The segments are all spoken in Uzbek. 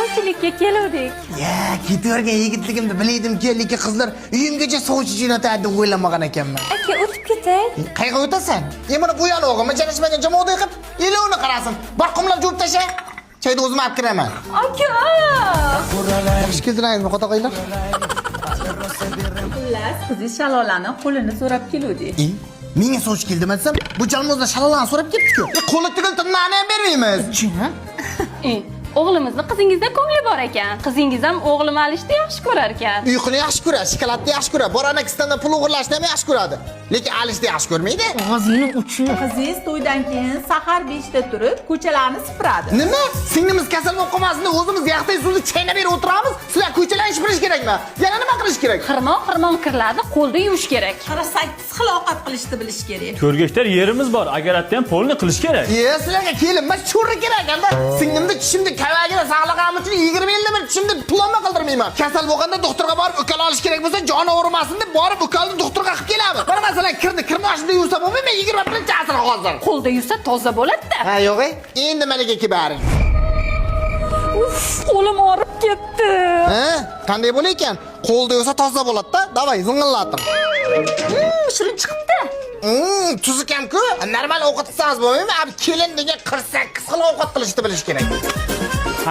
sovchilikka keluvdik. Ya, ketavergan yigitligimda bildim-ki, lekin qizlar uyimgacha sovchi jo'natadi deb o'ylamagan ekanman. Aka, o'tib ketay. Qayerga o'tasan? Mana bu yana o'g'im, janashmagan jamoada yiqib, elovni qarasin. Barqumlab jurib tasha. Chayni o'zim olib kiraman. Aka! Yaxshi keldiringizmi, qotaqaylar? Xullas, qiziz Shalolani qo'lini so'rab keluvdik. Menga sovchi keldi desam, bu jalmozdan Shalolani so'rab ketdi-ku. Qo'li tugul tirnoqni ham bermaymiz. O'g'limizni qizingizda ko'ngli bor ekan. Qizingiz ham o'g'lim alishni yaxshi ko'rar ekan. Uyquni yaxshi ko'radi, shokoladni yaxshi ko'radi, borana kistondan pul o'g'irlashni ham yaxshi ko'radi. Lekin alishni yaxshi ko'rmaydi. Og'zingni uchi. Qiziz to'ydan keyin sahar 5 da turib, ko'chalarni sipiradi. Nima? Singlimiz kasal bo'lib qolmasin, o'zimiz yaqtay suvni chaynab berib o'tiramiz. Sizlar ko'chalarni supurish kerakmi? Yana nima qilish kerak? Xirmon kirlarni qo'lda yuvish kerak. 48 xil ovqat qilishni bilish kerak. Ko'rgaklar yerimiz bor, agar atdan polni qilish kerak. Sizlarga kelinmas cho'ri kerak ekan-da. Singlimni tushimda kavagida saqlaganim uchun 20 yilda bir tushimda pulomma qildirmayman. Kasal bo'lganda doktorga borib ukol olish kerak bo'lsa, joni og'rimasin deb borib ukolni doktorga qilib kelamiz. Mana masalan kirmoshda yursa bo'lmaymi? 21 asr hozir. Qo'lda yuvsa toza bo'ladi-da. Ha, yo'q-ey. Endi malaka kibaring. Uf, qo'lim og'rib ketdi. Ha? Qanday bo'lar ekan? Qo'lda yursa toza bo'ladi-da. Davay, zing'illatim. Shirin chiqibdi. Tuzi kam-ku. Normal ovqat qilsangiz bo'lmaymi? Abi kelin degan 48 xil ovqat qilishni bilish kerak.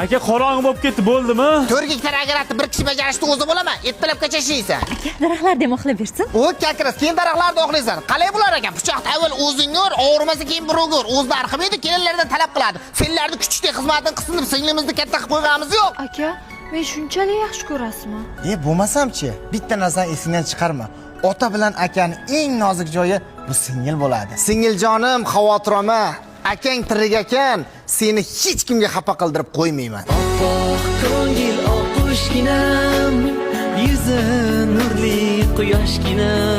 Aka qorong'i bo'lib ketdi, bo'ldimi? 4 gektar agarni bir kishi bajarishni o'zi bo'laman. Ertalabgacha ishlaysan. Daraxtlar demoqlab bersin. O kakras, keyin daraxtlarda o'qlaysan. Qalay bo'lar ekan? Pichoqni avval o'zing ur, og'rimasa keyin birovga ur. O'zida arximaydi, kelinlardan talab qiladi. Senlarni kuchli xizmatini qilsin deb singlimizni katta qilib qo'yganimiz yo'q. Aka, men shunchalik yaxshi ko'rasizmi? Bo'lmasam-chi, bitta narsani esingdan chiqarma. Ota bilan akaning eng nozik joyi bu singil bo'ladi. Singiljonim, xavotir olma. Akang tirik ekan, seni hech kimga xafa qildirib qo'ymayman. Oppoq ko'ngil oqushginam, yuzi nurli quyoshginam.